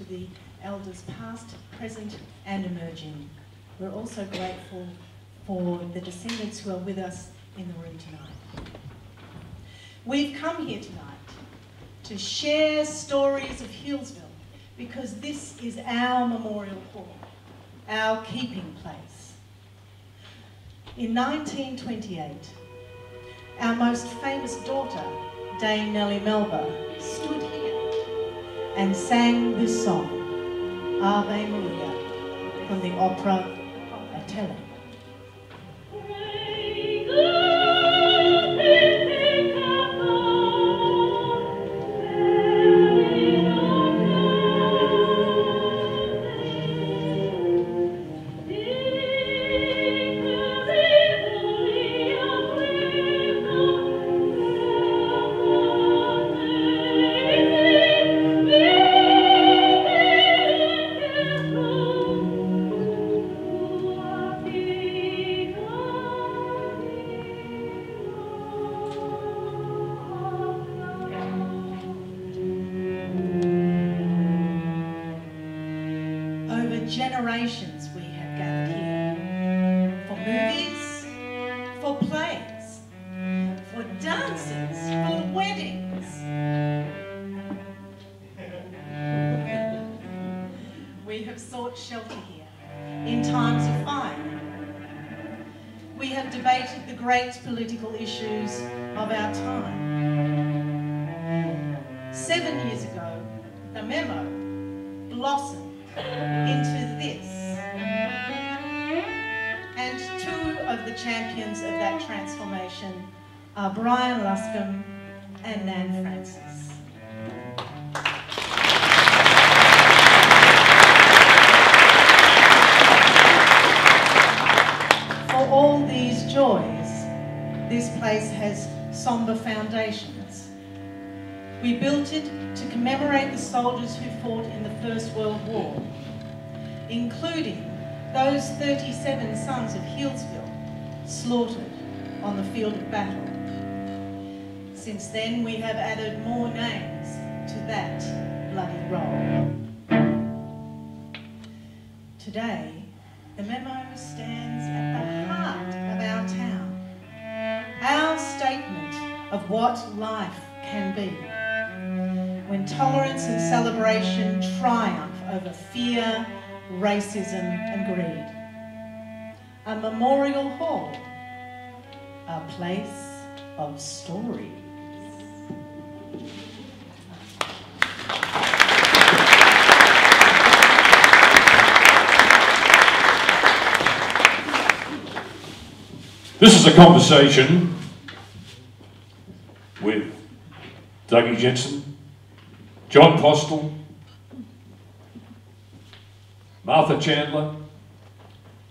to the elders past, present and emerging. We're also grateful for the descendants who are with us in the room tonight. We've come here tonight to share stories of Healesville because this is our memorial hall, our keeping place. In 1928, our most famous daughter, Dame Nellie Melba, stood here and sang this song, Ave Maria, from the opera Otello. Generations we have gathered here for movies, for plays, for dances, for weddings. We have sought shelter here in times of fire. We have debated the great political issues of our time. 7 years ago, the memo blossomed into this. And two of the champions of that transformation are Brian Luscombe and Nan Francis. For all these joys, this place has sombre foundations. We built it to commemorate the soldiers who fought in the First World War, including those 37 sons of Healesville slaughtered on the field of battle. Since then, we have added more names to that bloody roll. Today, the memo stands at the heart of our town, our statement of what life can be, when tolerance and celebration triumph over fear, racism and greed. A memorial hall, a place of stories. This is a conversation with Dougie Jensen, John Postel, Martha Chandler,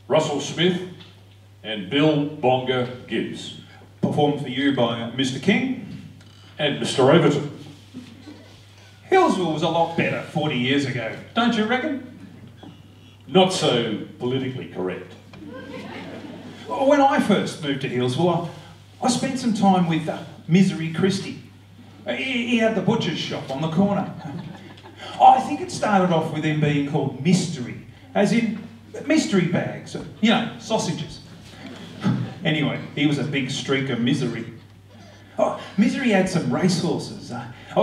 Russell Smith, and Bill Bonga Gibbs. Performed for you by Mr. King and Mr. Overton. Healesville was a lot better 40 years ago, don't you reckon? Not so politically correct. When I first moved to Healesville, I spent some time with Misery Christie. He had the butcher's shop on the corner. I think it started off with him being called Mystery, as in mystery bags, you know, sausages. Anyway, he was a big streak of misery. Oh, Misery had some racehorses.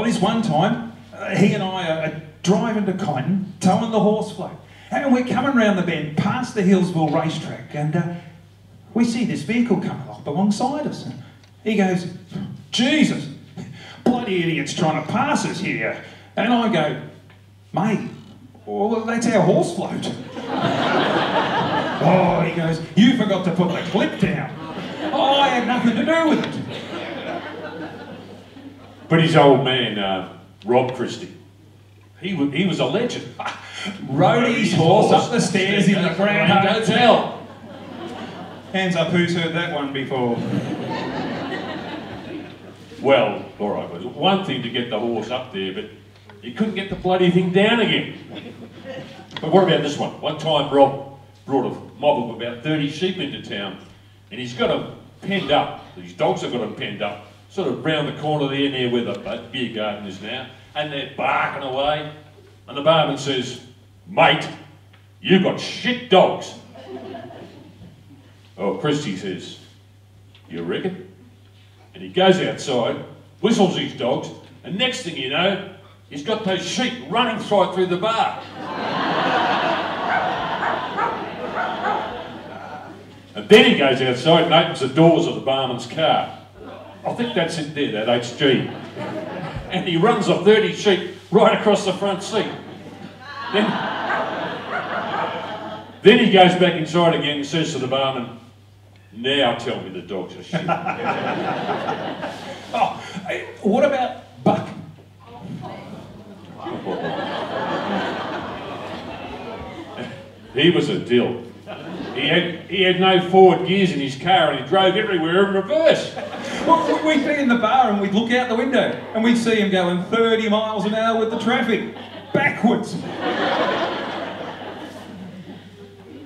This one time, he and I are driving to Kyneton, towing the horse float. And we're coming round the bend past the Healesville racetrack, and we see this vehicle coming up alongside us. He goes, Jesus, bloody idiot's trying to pass us here. And I go, mate, well, that's our horse float. Oh, he goes, you forgot to put the clip down. Oh, I had nothing to do with it. But his old man, Rob Christie, he was a legend. Rode his horse up the stairs in the Grand Hotel. Hands up, who's heard that one before? Well, all right, it was one thing to get the horse up there, but you couldn't get the bloody thing down again. But what about this one? One time Rob brought a mob of about 30 sheep into town, and he's got them penned up. These dogs have got them penned up, sort of round the corner there near where the beer garden is now, and they're barking away. And the barman says, "Mate, you got shit dogs." Oh, Christy says, "You reckon?" And he goes outside, whistles his dogs, and next thing you know, he's got those sheep running right through the bar. And then he goes outside and opens the doors of the barman's car. I think that's it there, that HG. And he runs the 30 sheep right across the front seat. Then he goes back inside again and says to the barman, "Now tell me the dogs are shit." Oh, what about Buck? He was a dill. He had no forward gears in his car and he drove everywhere in reverse. Well, we'd be in the bar and we'd look out the window and we'd see him going 30 miles an hour with the traffic, backwards.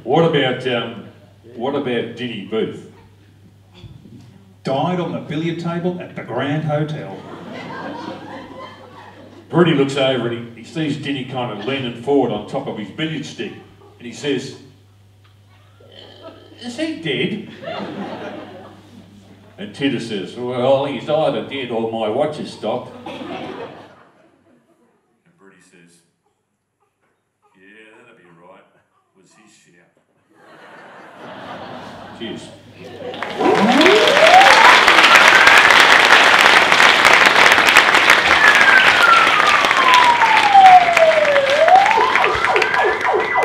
What about Dinny Booth? Died on the billiard table at the Grand Hotel. Brody looks over and he sees Dinny kind of leaning forward on top of his billiard stick and he says, "Is he dead?" And Titter says, "Well, he's either dead or my watch has stopped." And Brody says, "Yeah, that'll be right," was his shout. Cheers.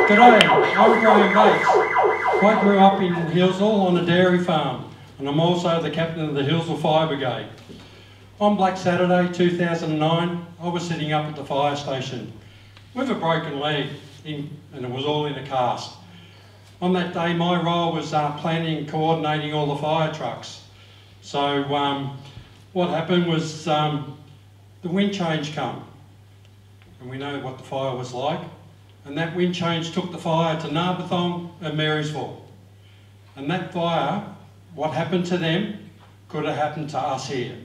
G'day, I'm Graham Bates. I grew up in Hillsville on a dairy farm, and I'm also the captain of the Hillsville Fire Brigade. On Black Saturday 2009, I was sitting up at the fire station with a broken leg, and it was all in a cast. On that day, my role was planning and coordinating all the fire trucks. So what happened was the wind change come, and we know what the fire was like. And that wind change took the fire to Narberthong and Marysville. And that fire, what happened to them, could have happened to us here.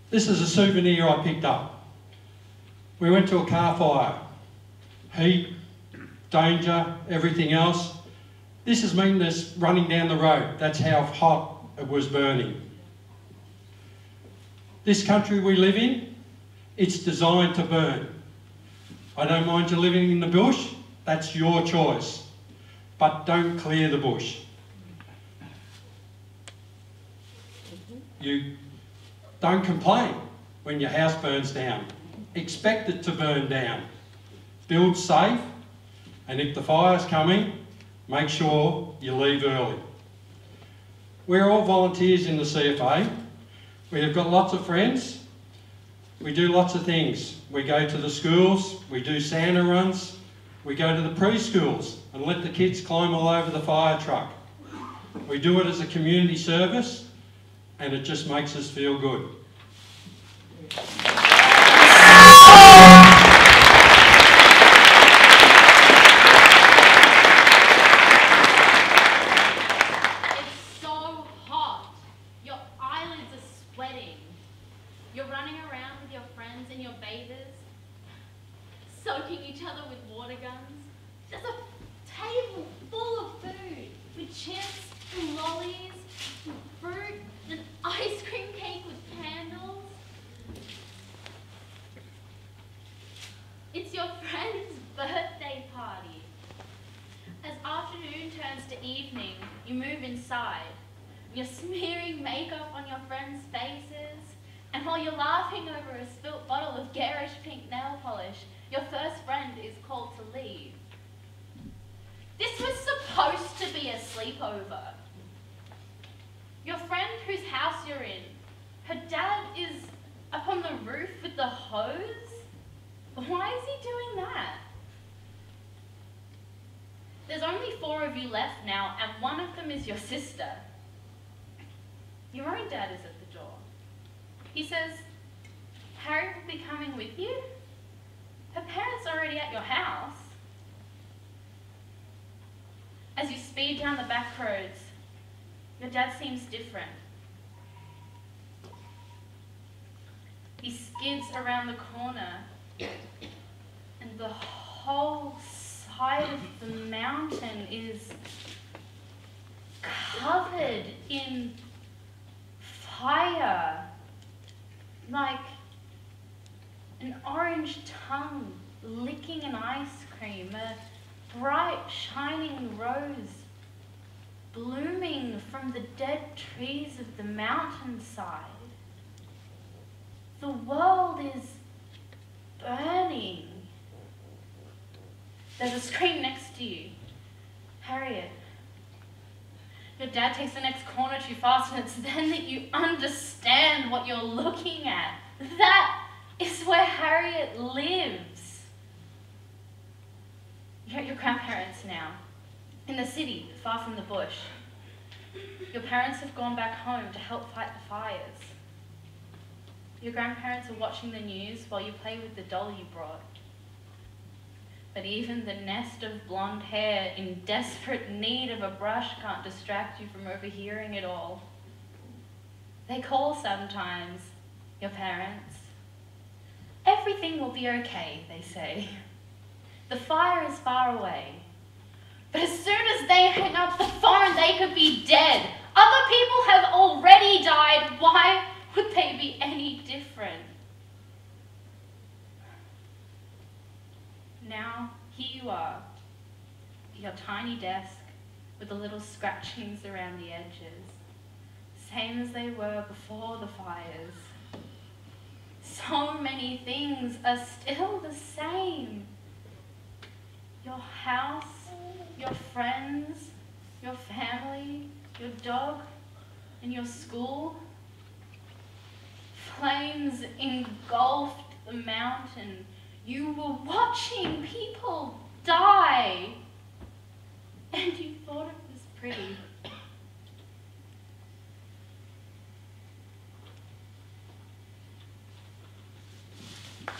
This is a souvenir I picked up. We went to a car fire. Heat, danger, everything else. This is mean this running down the road. That's how hot it was burning. This country we live in, it's designed to burn. I don't mind you living in the bush, that's your choice. But don't clear the bush. You don't complain when your house burns down. Expect it to burn down. Build safe, and if the fire's coming, make sure you leave early. We're all volunteers in the CFA. We have got lots of friends. We do lots of things. We go to the schools, we do Santa runs, we go to the preschools and let the kids climb all over the fire truck. We do it as a community service and it just makes us feel good. It's so hot. Your eyelids are sweating. You're running around with your friends in your bathers, soaking each other with water guns. There's a table full of food with chips and lollies and fruit and ice cream cake with candles. It's your friend's birthday party. As afternoon turns to evening, you move inside. You're smearing makeup on your friends' faces. And while you're laughing over a spilt bottle of garish pink nail polish, your first friend is called to leave. This was supposed to be a sleepover. Your friend whose house you're in, her dad is up on the roof with the hose? Why is he doing that? There's only 4 of you left now, and one of them is your sister. Your own dad is at the door. He says, "Harry will be coming with you? Her parents are already at your house." As you speed down the back roads, your dad seems different. he skids around the corner, and the whole side of the mountain is covered in fire, like an orange tongue licking an ice cream, a bright shining rose blooming from the dead trees of the mountainside. The world is burning. There's a screen next to you. Harriet. Your dad takes the next corner too fast, and it's then that you understand what you're looking at. That is where Harriet lives. You're at your grandparents' now, in the city, far from the bush. Your parents have gone back home to help fight the fires. Your grandparents are watching the news while you play with the doll you brought. But even the nest of blonde hair in desperate need of a brush can't distract you from overhearing it all. They call sometimes, your parents. Everything will be okay, they say. The fire is far away. But as soon as they hang up the phone, they could be dead. Other people have already died. Why would they be any different? Now, here you are, your tiny desk with the little scratchings around the edges, same as they were before the fires. So many things are still the same. Your house, your friends, your family, your dog, and your school. Flames engulfed the mountain. You were watching people die, and you thought it was pretty.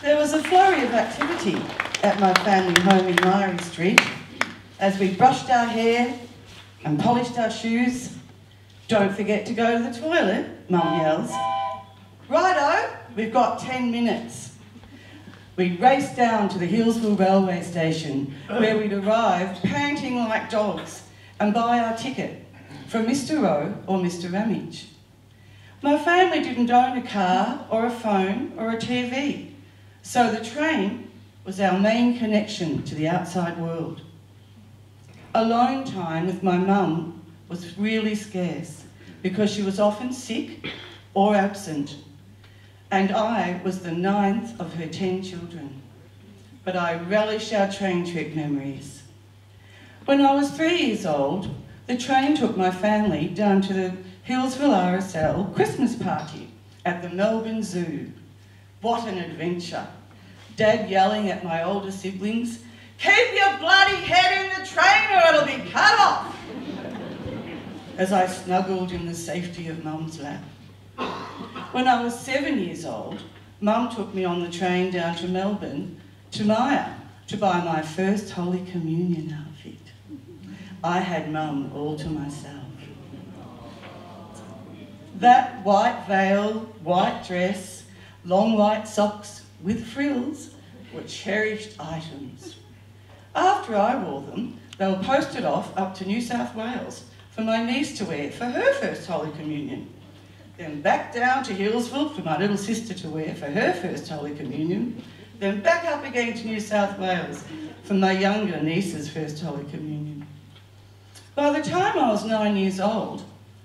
There was a flurry of activity at my family home in Murray Street as we brushed our hair and polished our shoes. Don't forget to go to the toilet, Mum yells. Righto, we've got 10 minutes. We'd race down to the Healesville railway station where we'd arrive panting like dogs and buy our ticket from Mr. Rowe or Mr. Ramage. My family didn't own a car or a phone or a TV, so the train was our main connection to the outside world. Alone time with my mum was really scarce because she was often sick or absent, and I was the 9th of her 10 children. But I relish our train trip memories. When I was 3 years old, the train took my family down to the Healesville RSL Christmas party at the Melbourne Zoo. What an adventure. Dad yelling at my older siblings, "Keep your bloody head in the train or it'll be cut off!" as I snuggled in the safety of Mum's lap. When I was 7 years old, Mum took me on the train down to Melbourne to Myer to buy my first Holy Communion outfit. I had Mum all to myself. That white veil, white dress, long white socks with frills were cherished items. After I wore them, they were posted off up to New South Wales for my niece to wear for her first Holy Communion. Then back down to Healesville for my little sister to wear for her first Holy Communion. Then back up again to New South Wales for my younger niece's first Holy Communion. By the time I was 9 years old,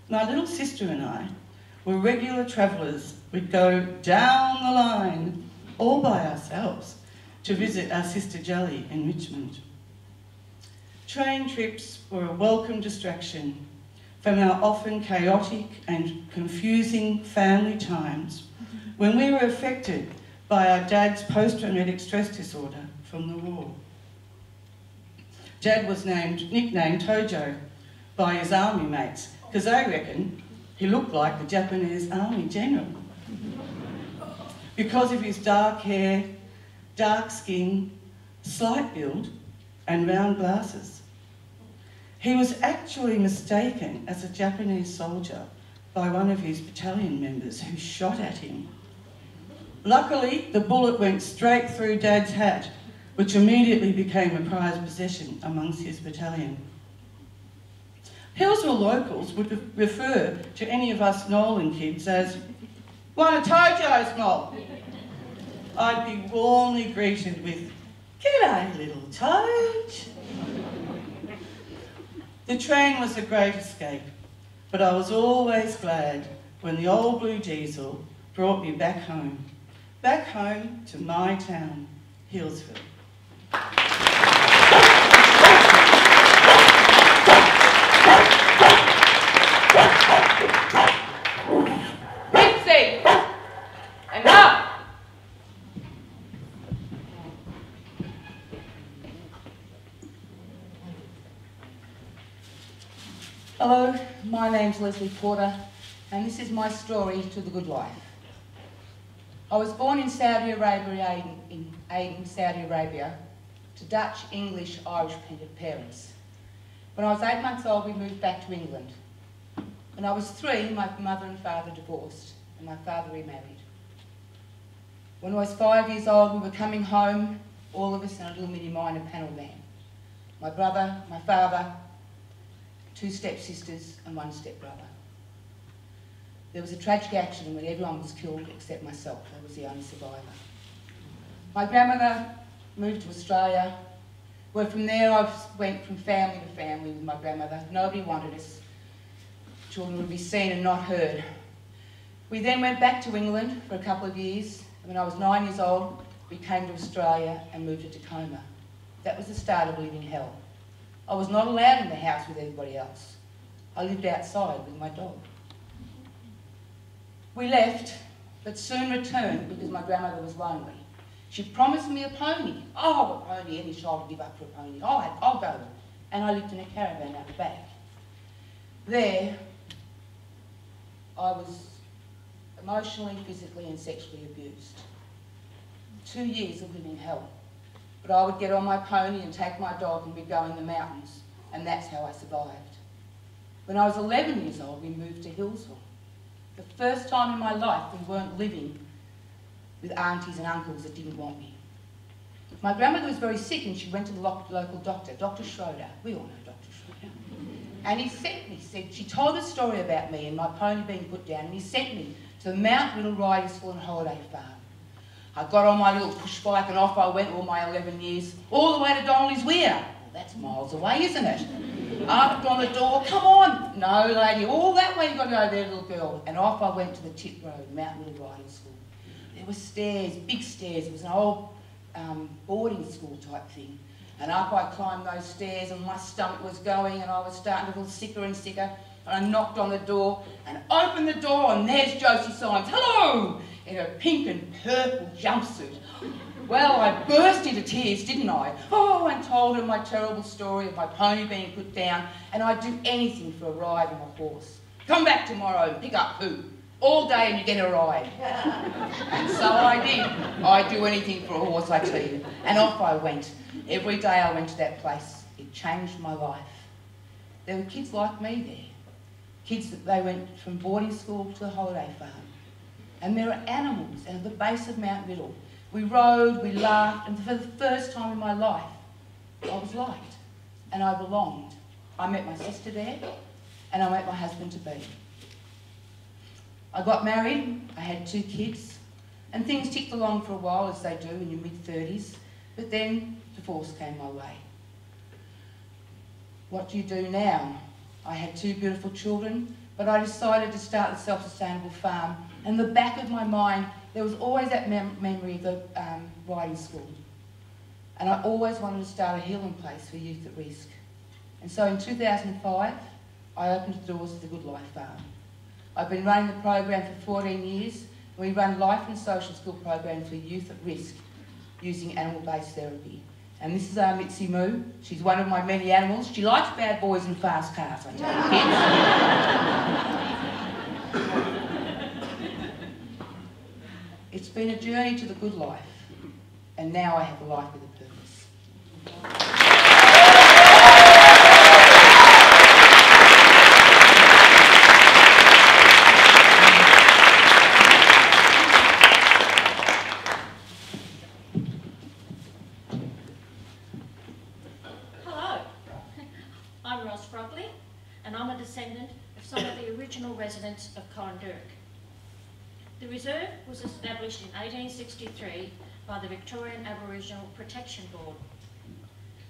my little sister and I were regular travellers. We'd go down the line all by ourselves to visit our sister Jelly in Richmond. Train trips were a welcome distraction from our often chaotic and confusing family times when we were affected by our dad's post-traumatic stress disorder from the war. Dad was nicknamed Tojo by his army mates because they reckon he looked like the Japanese army general because of his dark hair, dark skin, slight build and round glasses. He was actually mistaken as a Japanese soldier by one of his battalion members who shot at him. Luckily, the bullet went straight through Dad's hat, which immediately became a prized possession amongst his battalion. Hillsville locals would refer to any of us Nolan kids as "one of Tojo's mob." I'd be warmly greeted with, "G'day, little Toj." The train was a great escape, but I was always glad when the old blue diesel brought me back home to my town, Hillsville. Dixie! Enough! Hello, my name's Leslie Porter, and this is my story to the good life. I was born in Saudi Arabia, in Aden, Saudi Arabia, to Dutch, English, Irish parents. When I was 8 months old, we moved back to England. When I was 3, my mother and father divorced, and my father remarried. When I was 5 years old, we were coming home, all of us in a little mini minor panel van. My brother, my father, 2 stepsisters and 1 stepbrother. There was a tragic accident when everyone was killed except myself. I was the only survivor. My grandmother moved to Australia, where from there I went from family to family with my grandmother. Nobody wanted us. Children would be seen and not heard. We then went back to England for a couple of years. When I was 9 years old, we came to Australia and moved to Tacoma. That was the start of living hell. I was not allowed in the house with everybody else. I lived outside with my dog. We left, but soon returned because my grandmother was lonely. She promised me a pony. Oh, a pony, any child would give up for a pony. I'll go. And I lived in a caravan out the back. There, I was emotionally, physically and sexually abused. 2 years of living hell. But I would get on my pony and take my dog and we'd go in the mountains, and that's how I survived. When I was 11 years old, we moved to Hillsville. The first time in my life we weren't living with aunties and uncles that didn't want me. My grandmother was very sick and she went to the local doctor, Dr. Schroeder. We all know Dr. Schroeder. And he sent me, she told a story about me and my pony being put down, and he sent me to the Mount Riddle Riding School and Holiday Farm. I got on my little push bike and off I went all my 11 years, all the way to Donnelly's Weir. Well, that's miles away, isn't it? Knocked on the door, "Come on." "No, lady, all that way you've got to go there, little girl." And off I went to the Tip Road, Mount Riddle Riding School. There were stairs, big stairs. It was an old boarding school type thing. And up I climbed those stairs and my stomach was going and I was starting to feel sicker and sicker. And I knocked on the door and opened the door and there's Josie Symes, "Hello!" in a pink and purple jumpsuit. Well, I burst into tears, didn't I? Oh, and told her my terrible story of my pony being put down, and I'd do anything for a ride on a horse. "Come back tomorrow and pick up who? All day and you get a ride." And so I did. I'd do anything for a horse, I tell you. And off I went. Every day I went to that place. It changed my life. There were kids like me there. Kids that they went from boarding school to the holiday farm. And there are animals at the base of Mount Riddle. We rode, we laughed, and for the first time in my life, I was liked and I belonged. I met my sister there and I met my husband-to-be. I got married, I had 2 kids, and things ticked along for a while as they do in your mid-30s, but then divorce came my way. What do you do now? I had 2 beautiful children, but I decided to start a self-sustainable farm. In the back of my mind, there was always that memory of the riding school. And I always wanted to start a healing place for youth at risk. And so in 2005, I opened the doors of the Good Life Farm. I've been running the program for 14 years. We run life and social skill programs for youth at risk using animal-based therapy. And this is our Mitzi Moo. She's one of my many animals. She likes bad boys and fast cars, I tell you, kids. It's been a journey to the good life, and now I have a life with a purpose. descendant of some of the original residents of Corranderk. The reserve was established in 1863 by the Victorian Aboriginal Protection Board.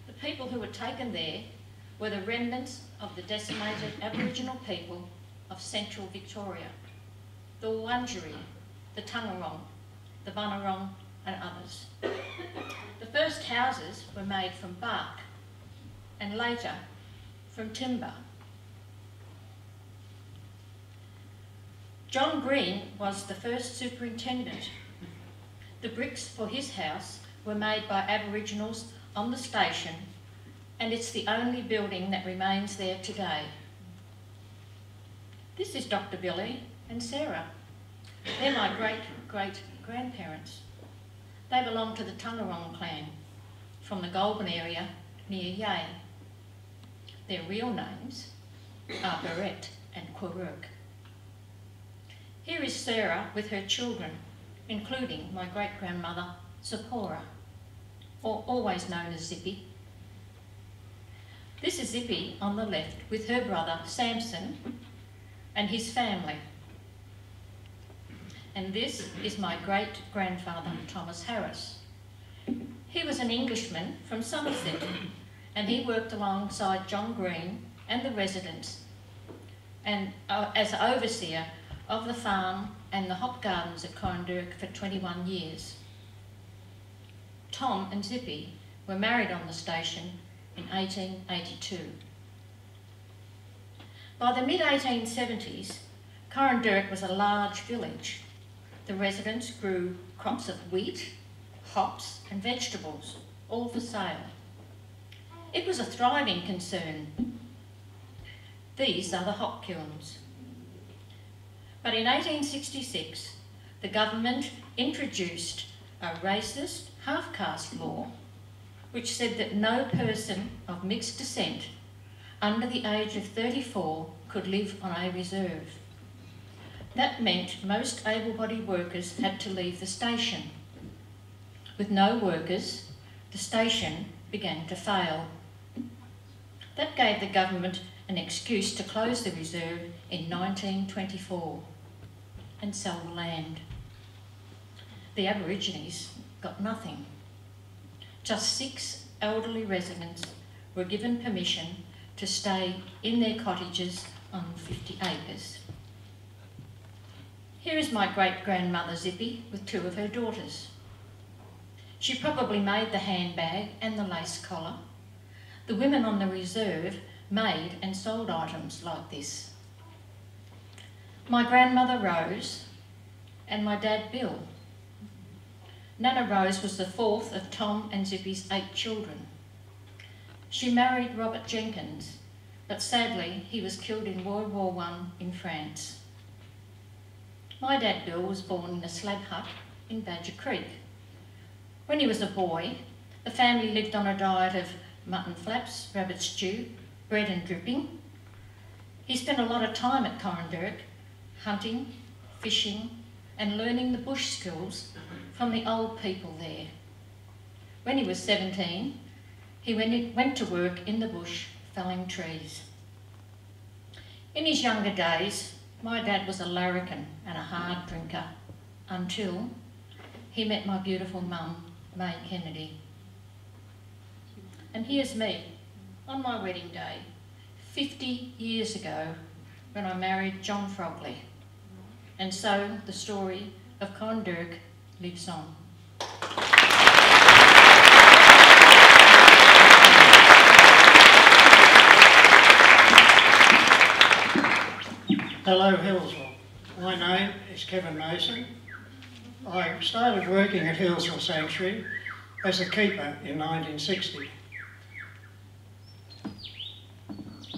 The people who were taken there were the remnants of the decimated Aboriginal people of central Victoria, the Wurundjeri, the Taungurung, the Bunurong and others. The first houses were made from bark and later from timber. John Green was the first superintendent. The bricks for his house were made by Aboriginals on the station, and it's the only building that remains there today. This is Dr. Billy and Sarah. They're my great-great-grandparents. They belong to the Taungurung clan from the Goulburn area near Yea. Their real names are Barrett and Quirk. Here is Sarah with her children, including my great-grandmother, Zipporah, or always known as Zippy. This is Zippy on the left with her brother, Samson, and his family. And this is my great-grandfather, Thomas Harris. He was an Englishman from Somerset, and he worked alongside John Green and the residents, and as overseer of the farm and the hop gardens at Corranderk for 21 years. Tom and Zippy were married on the station in 1882. By the mid-1870s, Corranderk was a large village. The residents grew crops of wheat, hops and vegetables, all for sale. It was a thriving concern. These are the hop kilns. But in 1866, the government introduced a racist half-caste law which said that no person of mixed descent under the age of 34 could live on a reserve. That meant most able-bodied workers had to leave the station. With no workers, the station began to fail. That gave the government an excuse to close the reserve in 1924 and sell the land. The Aborigines got nothing. Just 6 elderly residents were given permission to stay in their cottages on 50 acres. Here is my great-grandmother Zippy with 2 of her daughters. She probably made the handbag and the lace collar. The women on the reserve made and sold items like this. My grandmother Rose and my dad Bill. Nana Rose was the 4th of Tom and Zippy's 8 children. She married Robert Jenkins, but sadly he was killed in World War I in France. My dad Bill was born in a slab hut in Badger Creek. When he was a boy, the family lived on a diet of mutton flaps, rabbit stew, bread and dripping. He spent a lot of time at Corranderk, hunting, fishing and learning the bush skills from the old people there. When he was 17, he went to work in the bush felling trees. In his younger days, my dad was a larrikin and a hard drinker until he met my beautiful mum, May Kennedy. And here's me on my wedding day, 50 years ago, when I married John Frogley. And so the story of Corranderk lives on. Hello Hillsville, my name is Kevin Mason. I started working at Hillsville Sanctuary as a keeper in 1960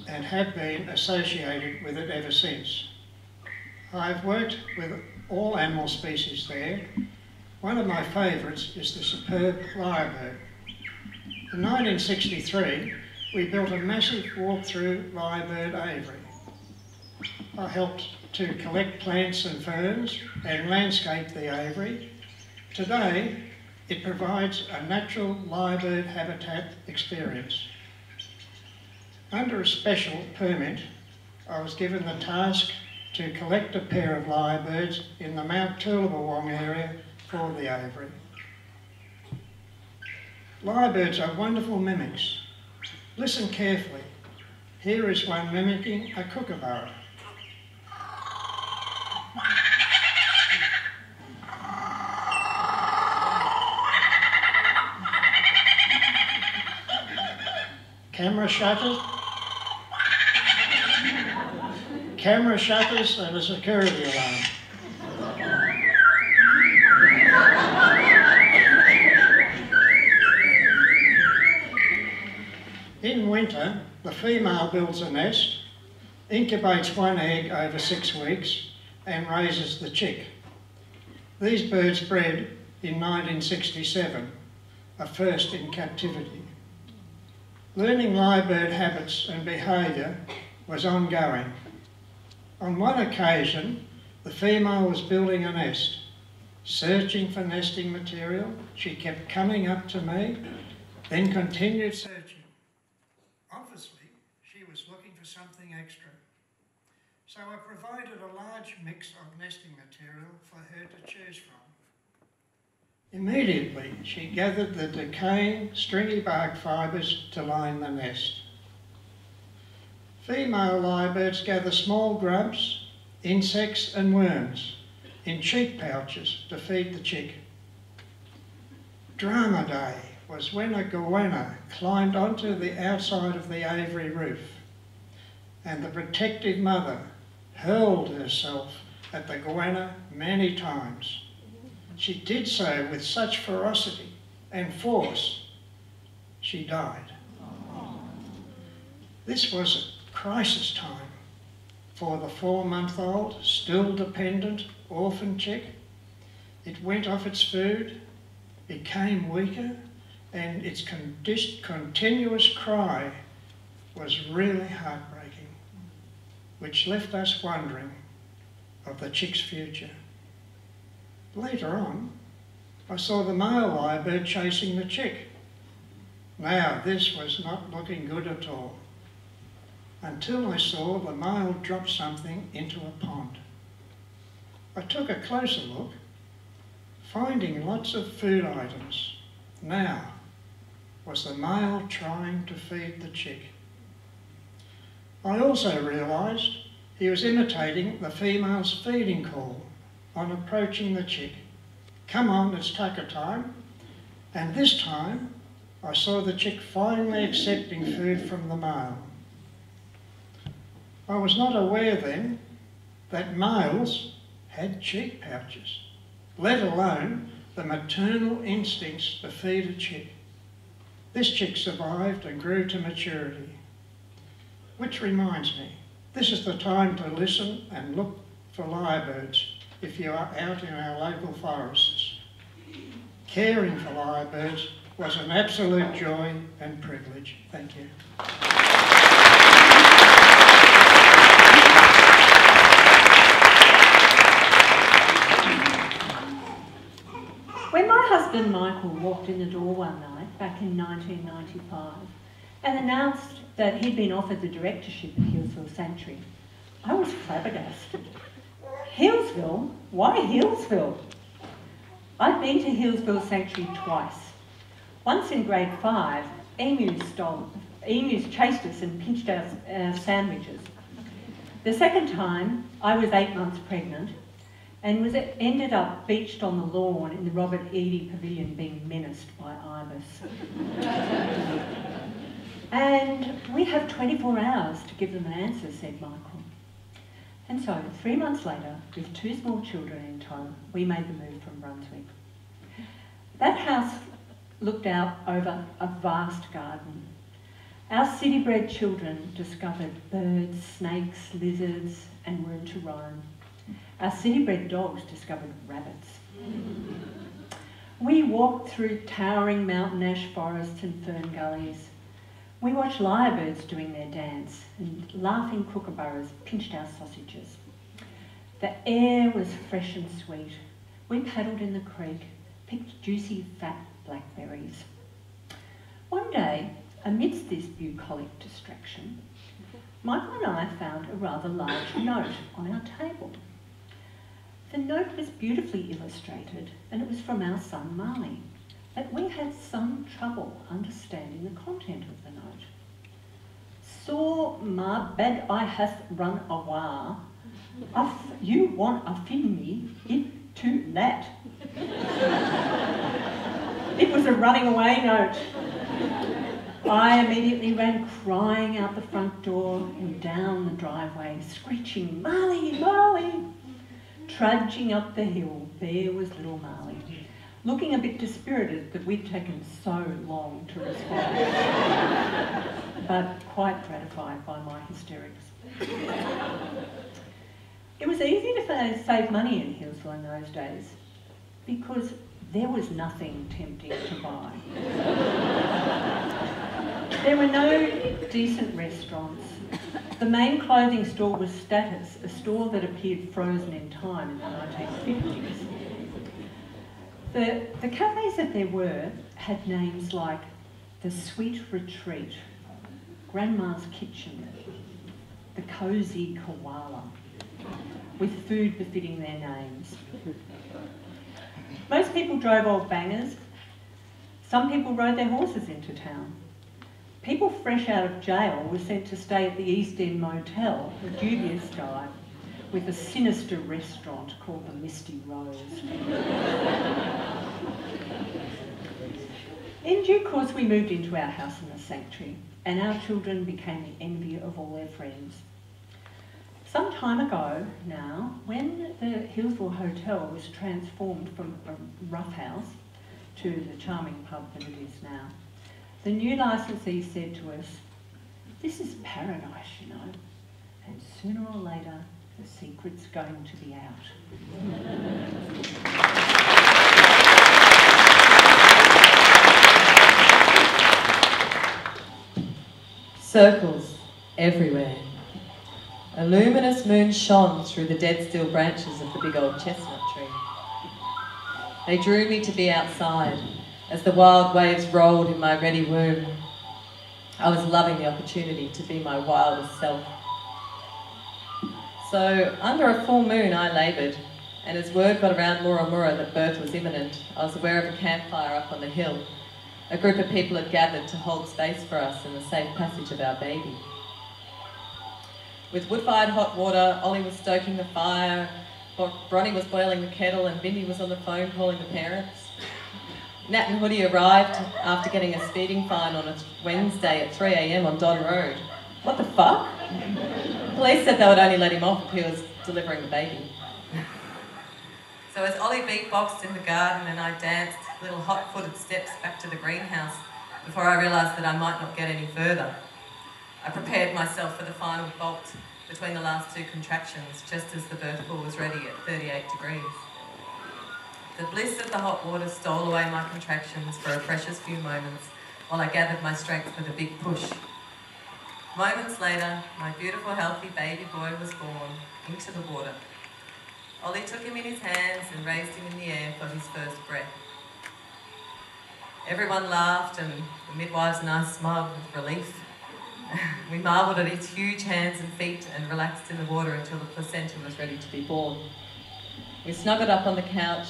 and have been associated with it ever since. I've worked with all animal species there. One of my favourites is the superb lyrebird. In 1963, we built a massive walk-through lyrebird aviary. I helped to collect plants and ferns and landscape the aviary. Today, it provides a natural lyrebird habitat experience. Under a special permit, I was given the task to collect a pair of lyrebirds in the Mount Toolabawong area for the aviary. Lyrebirds are wonderful mimics. Listen carefully. Here is one mimicking a kookaburra. Camera shutters. Camera shutters and a security alarm. In winter, the female builds a nest, incubates one egg over 6 weeks and raises the chick. These birds bred in 1967, a first in captivity. Learning lyrebird habits and behaviour was ongoing. On one occasion, the female was building a nest. Searching for nesting material, she kept coming up to me, then continued searching. Obviously, she was looking for something extra. So I provided a large mix of nesting material for her to choose from. Immediately, she gathered the decaying, stringy bark fibres to line the nest. Female lyrebirds gather small grubs, insects and worms in cheek pouches to feed the chick. Drama day was when a goanna climbed onto the outside of the aviary roof and the protective mother hurled herself at the goanna many times. She did so with such ferocity and force, she died. This was a crisis time for the 4-month-old, still dependent orphan chick. It went off its food, became weaker, and its continuous cry was really heartbreaking, which left us wondering of the chick's future. Later on, I saw the male lyrebird chasing the chick. Now, this was not looking good at all, until I saw the male drop something into a pond. I took a closer look, finding lots of food items. Now, was the male trying to feed the chick? I also realised he was imitating the female's feeding call on approaching the chick. Come on, it's tucker time. And this time, I saw the chick finally accepting food from the male. I was not aware then that males had cheek pouches, let alone the maternal instincts to feed a chick. This chick survived and grew to maturity. Which reminds me, this is the time to listen and look for lyrebirds if you are out in our local forests. Caring for lyrebirds was an absolute joy and privilege. Thank you. When my husband Michael walked in the door one night back in 1995 and announced that he'd been offered the directorship of Healesville Sanctuary, I was flabbergasted. Healesville? Why Healesville? I'd been to Healesville Sanctuary twice. Once in grade 5, emus chased us and pinched our sandwiches. The second time, I was 8 months pregnant and ended up beached on the lawn in the Robert Eady Pavilion being menaced by ibis. And we have 24 hours to give them an answer, said Michael. And so, 3 months later, with 2 small children in tow, we made the move from Brunswick. That house looked out over a vast garden. Our city-bred children discovered birds, snakes, lizards, and room to roam. Our city-bred dogs discovered rabbits. We walked through towering mountain ash forests and fern gullies. We watched lyrebirds doing their dance, and laughing kookaburras pinched our sausages. The air was fresh and sweet. We paddled in the creek, picked juicy, fat blackberries. One day, Amidst this bucolic distraction, Michael and I found a rather large note on our table. The note was beautifully illustrated, and it was from our son Marley, but we had some trouble understanding the content of the note. "So ma bed I hath run awa, if you want a fin me, it to that." It was a running away note. I immediately ran crying out the front door and down the driveway, screeching, "Marley, Marley!" Trudging up the hill, there was little Marley, looking a bit dispirited that we'd taken so long to respond, but quite gratified by my hysterics. It was easy to save money in Healesville in those days because there was nothing tempting to buy. There were no decent restaurants. The main clothing store was Status, a store that appeared frozen in time in the 1950s. The cafes that there were had names like The Sweet Retreat, Grandma's Kitchen, The Cozy Koala, with food befitting their names. Most people drove old bangers. Some people rode their horses into town. People fresh out of jail were sent to stay at the East End Motel, a dubious dive, with a sinister restaurant called the Misty Rose. In due course, we moved into our house in the sanctuary, and our children became the envy of all their friends. Some time ago now, when the Healesville Hotel was transformed from a rough house to the charming pub that it is now, the new licensee said to us, "This is paradise, you know, and sooner or later the secret's going to be out." Circles everywhere. A luminous moon shone through the dead still branches of the big old chestnut tree. They drew me to be outside as the wild waves rolled in my ready womb. I was loving the opportunity to be my wildest self. So, under a full moon I laboured, and as word got around Murra that birth was imminent, I was aware of a campfire up on the hill. A group of people had gathered to hold space for us in the safe passage of our baby. With wood-fired hot water, Ollie was stoking the fire, Bronnie was boiling the kettle, and Bindi was on the phone calling the parents. Nat and Hoodie arrived after getting a speeding fine on a Wednesday at 3 a.m. on Don Road. What the fuck? Police said they would only let him off if he was delivering the baby. So as Ollie beatboxed in the garden and I danced little hot-footed steps back to the greenhouse before I realised that I might not get any further, I prepared myself for the final bolt between the last two contractions just as the birth pool was ready at 38 degrees. The bliss of the hot water stole away my contractions for a precious few moments while I gathered my strength for the big push. Moments later, my beautiful, healthy baby boy was born into the water. Ollie took him in his hands and raised him in the air for his first breath. Everyone laughed and the midwives and I smiled with relief. We marvelled at his huge hands and feet and relaxed in the water until the placenta was ready to be born. We snuggled up on the couch,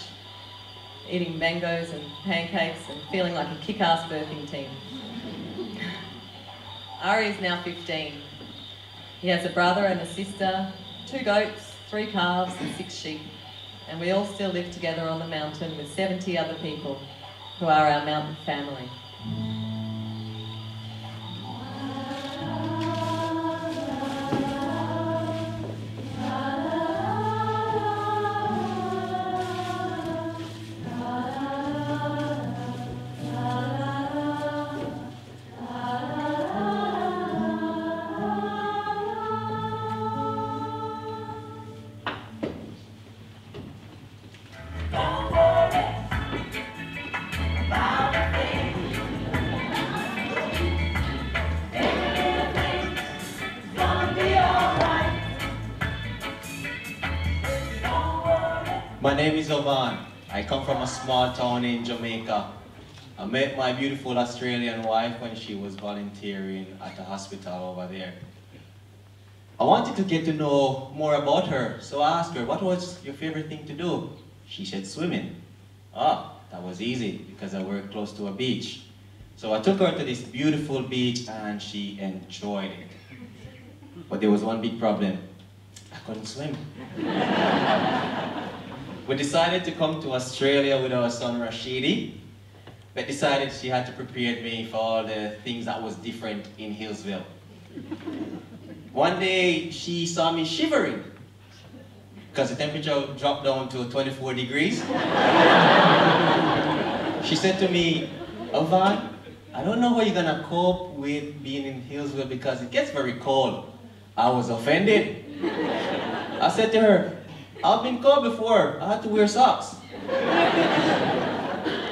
eating mangoes and pancakes and feeling like a kick-ass birthing team. Ari is now 15. He has a brother and a sister, 2 goats, 3 calves and 6 sheep, and we all still live together on the mountain with 70 other people who are our mountain family. My name is Ovan. I come from a small town in Jamaica. I met my beautiful Australian wife when she was volunteering at a hospital over there. I wanted to get to know more about her, so I asked her, what was your favorite thing to do? She said swimming. Ah, that was easy because I worked close to a beach. So I took her to this beautiful beach and she enjoyed it. But there was one big problem. I couldn't swim. We decided to come to Australia with our son Rashidi, but decided she had to prepare me for all the things that was different in Hillsville. One day she saw me shivering because the temperature dropped down to 24 degrees. She said to me, Alvan, I don't know how you're gonna cope with being in Hillsville because it gets very cold. I was offended. I said to her, I've been cold before. I had to wear socks.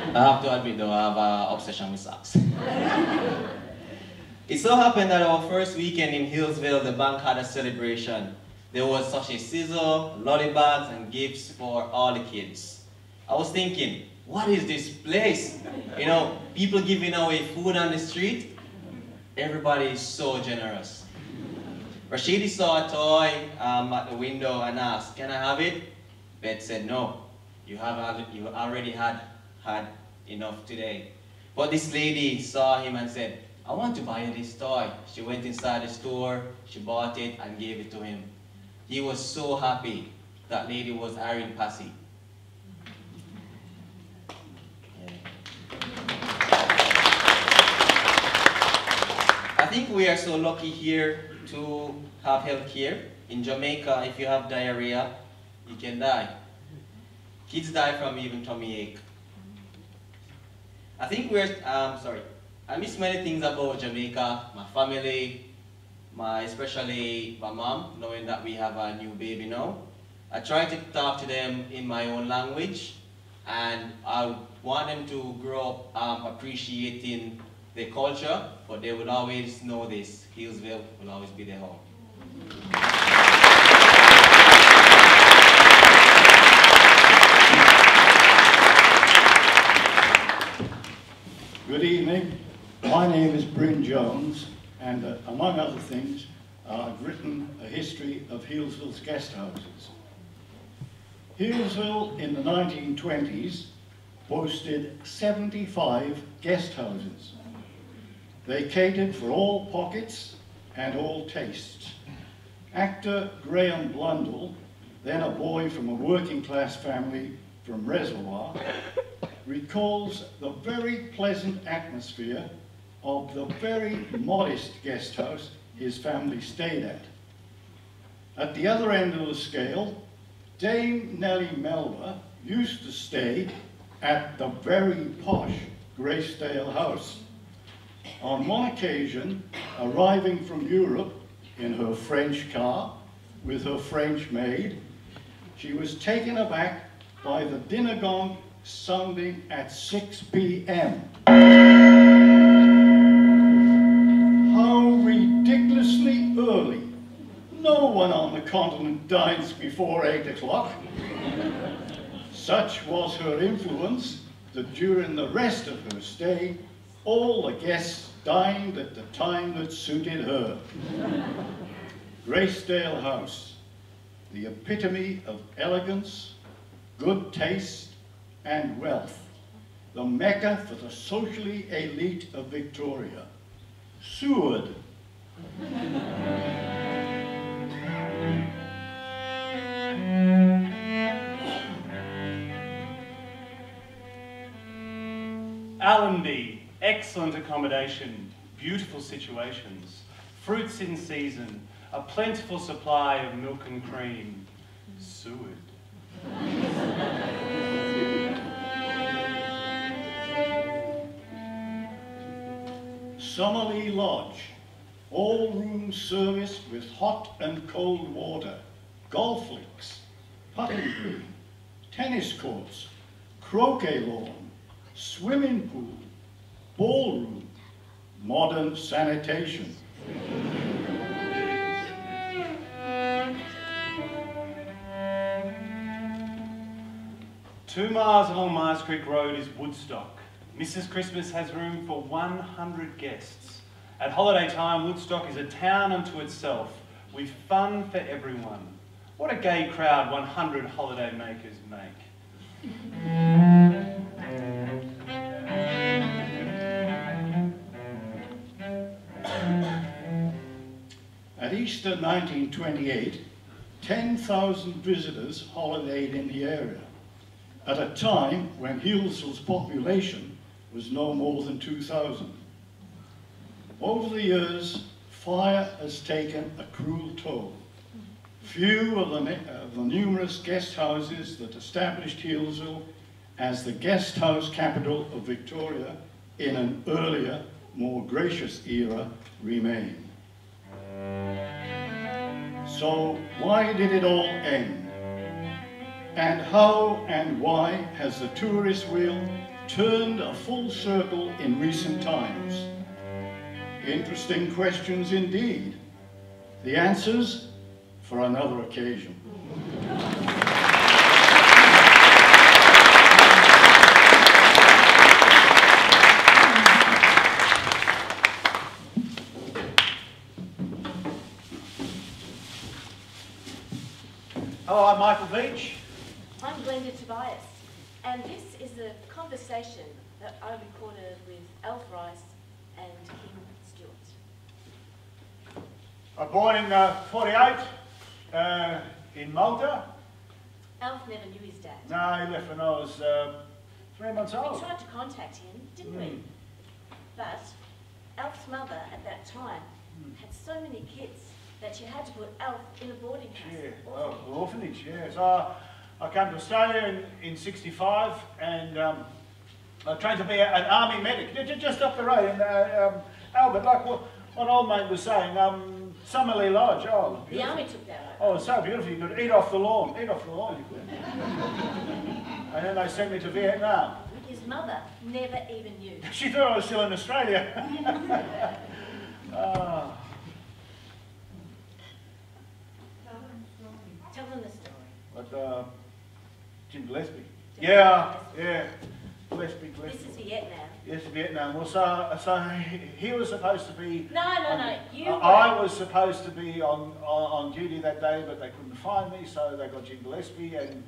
I have to admit though, I have an obsession with socks. It so happened that our first weekend in Hillsville, the bank had a celebration. There was such a sizzle, lolly bags, and gifts for all the kids. I was thinking, what is this place? You know, people giving away food on the street. Everybody is so generous. Rashidi saw a toy at the window and asked, can I have it? Beth said, no, you already had enough today. But this lady saw him and said, I want to buy you this toy. She went inside the store, she bought it and gave it to him. He was so happy. That lady was Irene Passy. I think we are so lucky here to have health care. In Jamaica, if you have diarrhea, you can die. Kids die from even tummy ache. I think I miss many things about Jamaica, my family, especially my mom, knowing that we have a new baby now. I try to talk to them in my own language, and I want them to grow up appreciating their culture, but they will always know this. Hillsville will always be their home. Good evening. My name is Bryn Jones, and among other things, I've written a history of Hillsville's guest houses. Hillsville in the 1920s boasted 75 guest houses. They catered for all pockets and all tastes. Actor Graham Blundell, then a boy from a working class family from Reservoir, recalls the very pleasant atmosphere of the very modest guest house his family stayed at. At the other end of the scale, Dame Nellie Melba used to stay at the very posh Graysdale House. On one occasion, arriving from Europe in her French car with her French maid, she was taken aback by the dinner gong sounding at 6 p.m. How ridiculously early. No one on the continent dines before 8 o'clock. Such was her influence that during the rest of her stay, all the guests dined at the time that suited her. Graysdale House, the epitome of elegance, good taste, and wealth, the mecca for the socially elite of Victoria. Seward. Allenby, excellent accommodation, beautiful situations, fruits in season, a plentiful supply of milk and cream. Seward. Summerlee Lodge, all room service with hot and cold water, golf links, putting green, tennis courts, croquet lawn, swimming pool, ballroom, modern sanitation. 2 miles along Myers Creek Road is Woodstock, Mrs. Christmas has room for 100 guests. At holiday time, Woodstock is a town unto itself, with fun for everyone. What a gay crowd 100 holiday makers make. At Easter 1928, 10,000 visitors holidayed in the area, at a time when Healesville's population was no more than 2,000. Over the years, fire has taken a cruel toll. Few of the numerous guest houses that established Healesville as the guest house capital of Victoria in an earlier, more gracious era remain. So why did it all end? And how and why has the tourist wheel turned a full circle in recent times? Interesting questions indeed. The answers for another occasion. Hello, I'm Michael Beach. I'm Glenda Tobias, and this is a conversation that I recorded with Alf Rice and Kim Stewart. I was born in 48 in Malta. Alf never knew his dad. No, he left when I was 3 months We old. tried to contact him, didn't we? But Alf's mother at that time had so many kids that she had to put Alf in a boarding house. Yeah, well, orphanage, yeah. So I came to Australia in 65 and I trained to be an army medic, just up the road in Albert, like what old mate was saying, Summerley Lodge. Oh, The army took that over. oh, it's so beautiful, you could eat off the lawn, you could. And then they sent me to Vietnam. His mother never even knew. She thought I was still in Australia. Oh. Tell them the story. But Jim Gillespie. Yeah. Gillespie. This is Vietnam. Yes, Vietnam. Well, so he was supposed to be. No. I was supposed to be on duty that day, but they couldn't find me, so they got Jim Gillespie, and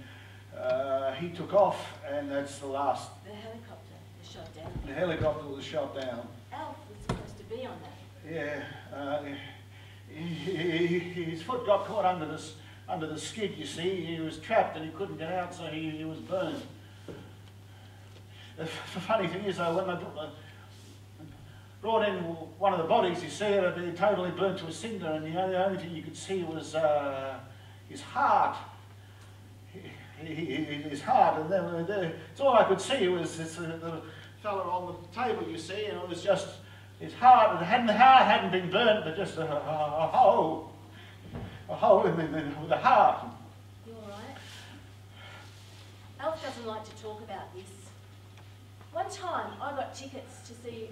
he took off, and that's the last. The helicopter was shot down. The helicopter was shot down. Alf was supposed to be on that. Yeah. His foot got caught under the skid, you see. He was trapped and he couldn't get out, so he was burned. The funny thing is, though, when they brought in one of the bodies, you see it had been totally burnt to a cinder, and the only thing you could see was his heart. His heart, and then it's all I could see was the fella on the table, you see, and it was just his heart. The heart hadn't been burnt, but just a hole in the heart. You all right? Alf doesn't like to talk about this. One time, I got tickets to see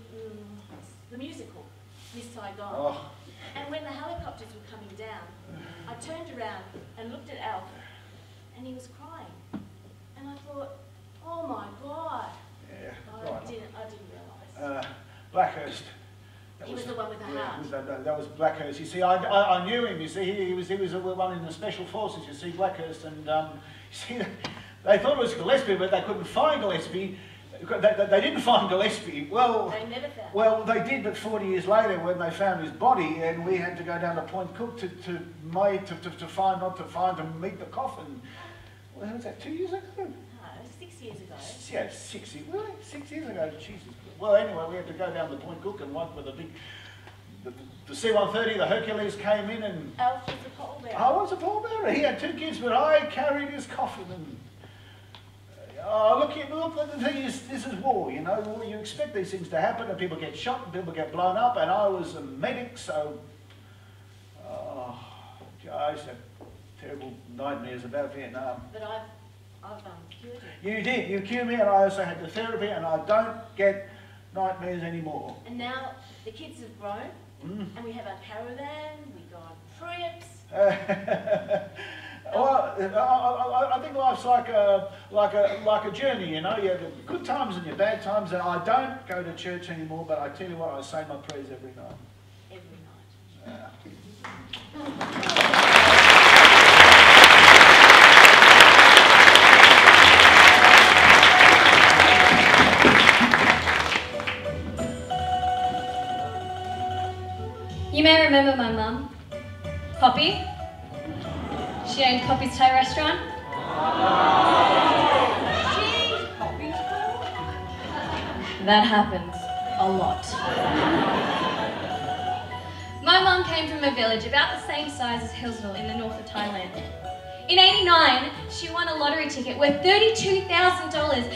the musical, Miss Saigon. Oh. And when the helicopters were coming down, I turned around and looked at Alf, and he was crying. And I thought, oh my God. Yeah, I didn't realise. Blackhurst. He was the one with the heart. That was Blackhurst. You see, I knew him. You see, he was the one in the special forces. You see, Blackhurst, and you see, they thought it was Gillespie, but they couldn't find Gillespie. They didn't find Gillespie. Well, they never found. Well, they did, but 40 years later, when they found his body, and we had to go down to Point Cook to meet the coffin. Well, was that 2 years ago? No, 6 years ago. Yeah, 6 years. Really? 6 years ago? Jesus. Well, anyway, we had to go down to Point Cook and work with a big. The C-130, the Hercules came in and. Alf was a pallbearer. I was a pallbearer. He had 2 kids, but I carried his coffin and. Look, the thing is, this is war, you know. You expect these things to happen, and people get shot, and people get blown up, and I was a medic, so. I used to have terrible nightmares about Vietnam. But I've cured you. You did. You cured me, and I also had the therapy, and I don't get nightmares anymore. And now the kids have grown, and we have our caravan, we go on trips. Well, I think life's like a journey, you know. You have the good times and your bad times. And I don't go to church anymore, but I tell you what, I say my prayers every night. Every night. You may remember my mum, Poppy. She owned Poppy's Thai restaurant. That happens a lot. My mum came from a village about the same size as Hillsville in the north of Thailand. In '89, she won a lottery ticket worth $32,000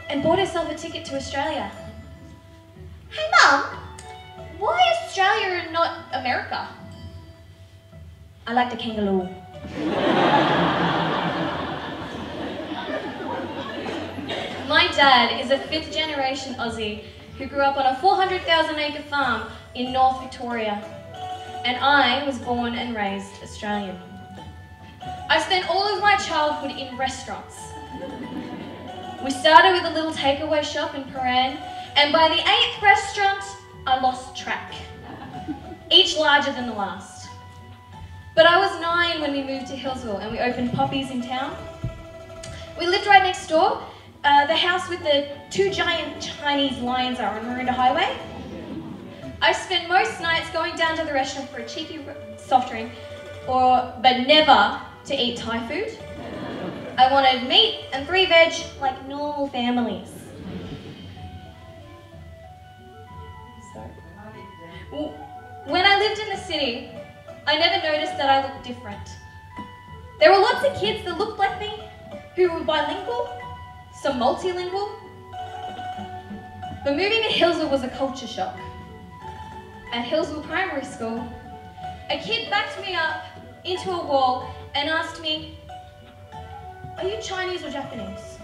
and bought herself a ticket to Australia. Hey Mum, why Australia and not America? I like the kangaroo. My dad is a 5th generation Aussie who grew up on a 400,000 acre farm in North Victoria, and I was born and raised Australian. I spent all of my childhood in restaurants. We started with a little takeaway shop in Paran, and by the 8th restaurant, I lost track, each larger than the last. But I was 9 when we moved to Hillsville and we opened Poppy's in town. We lived right next door, the house with the 2 giant Chinese lions are on Maroondah Highway. I spent most nights going down to the restaurant for a cheeky soft drink, but never to eat Thai food. I wanted meat and 3 veg like normal families. When I lived in the city, I never noticed that I looked different. There were lots of kids that looked like me, who were bilingual, some multilingual. But moving to Hillsville was a culture shock. At Hillsville Primary School, a kid backed me up into a wall and asked me, "Are you Chinese or Japanese?"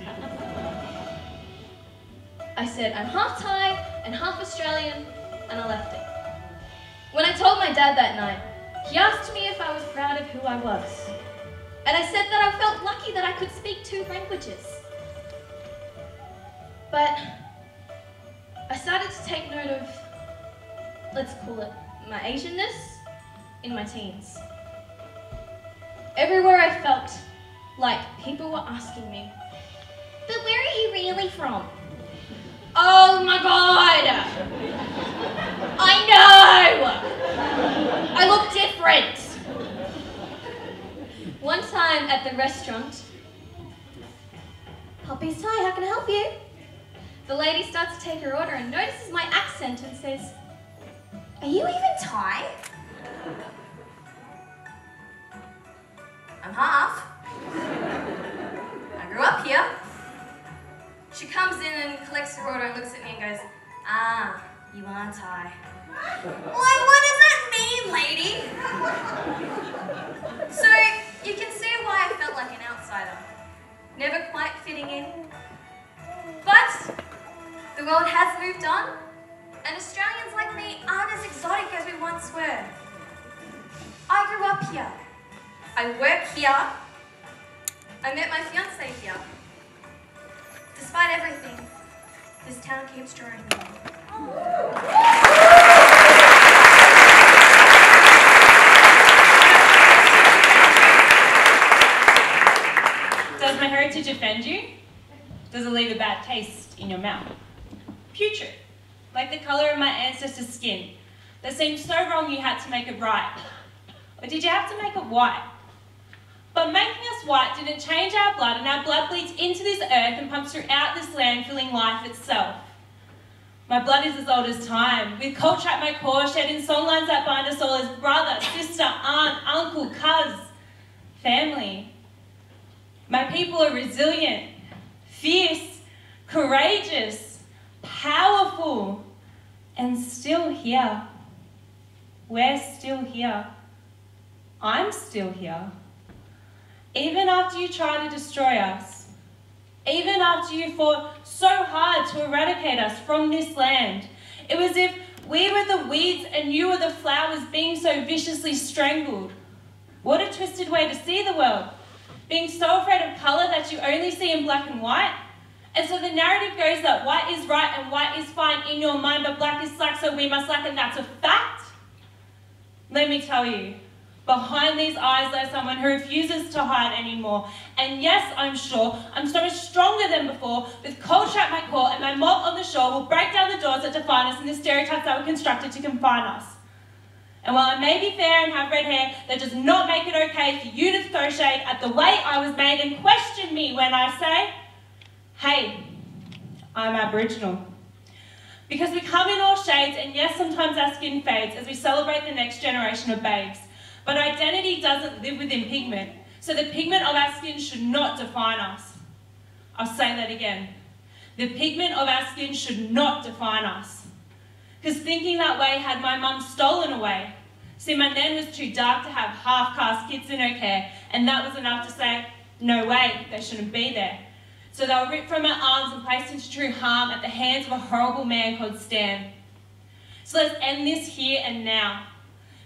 I said, "I'm half Thai and half Australian," and I left it. When I told my dad that night, he asked me if I was proud of who I was. And I said that I felt lucky that I could speak 2 languages. But I started to take note of, let's call it, my Asianness in my teens. Everywhere I felt like people were asking me, "But where are you really from?" Oh my God! I know! I look different. One time at the restaurant, "Poppy's Thai, how can I help you?" The lady starts to take her order and notices my accent and says, "Are you even Thai?" "I'm half. I grew up here." She comes in and collects her order and looks at me and goes, "Ah, you are Thai." Like, what does that mean, lady? So, you can see why I felt like an outsider, never quite fitting in. But, the world has moved on, and Australians like me aren't as exotic as we once were. I grew up here. I work here. I met my fiancé here. Despite everything, this town keeps drawing me. Does my heritage offend you? Does it leave a bad taste in your mouth? Putrid, like the colour of my ancestors' skin, that seemed so wrong you had to make it right. Or did you have to make it white? But making us white didn't change our blood, and our blood bleeds into this earth and pumps throughout this land, filling life itself. My blood is as old as time, with culture at my core, shed in songlines that bind us all as brother, sister, aunt, uncle, cuz, family. My people are resilient, fierce, courageous, powerful, and still here. We're still here. I'm still here. Even after you try to destroy us, even after you fought so hard to eradicate us from this land, it was as if we were the weeds and you were the flowers being so viciously strangled. What a twisted way to see the world. being so afraid of colour that you only see in black and white. And so the narrative goes that white is right and white is fine in your mind, but black is slack, so we must slack, and that's a fact. Let me tell you, behind these eyes lies someone who refuses to hide anymore. And yes, I'm sure I'm so much stronger than before. With culture at my core and my mob on the shore will break down the doors that define us and the stereotypes that were constructed to confine us. And while I may be fair and have red hair, that does not make it okay for you to throw shade at the way I was made and question me when I say, hey, I'm Aboriginal. Because we come in all shades, and yes, sometimes our skin fades as we celebrate the next generation of babes. But identity doesn't live within pigment, so the pigment of our skin should not define us. I'll say that again. The pigment of our skin should not define us. Because thinking that way had my mum stolen away. See, my nan was too dark to have half-caste kids in her care, and that was enough to say, no way, they shouldn't be there. So they were ripped from her arms and placed into true harm at the hands of a horrible man called Stan. So let's end this here and now.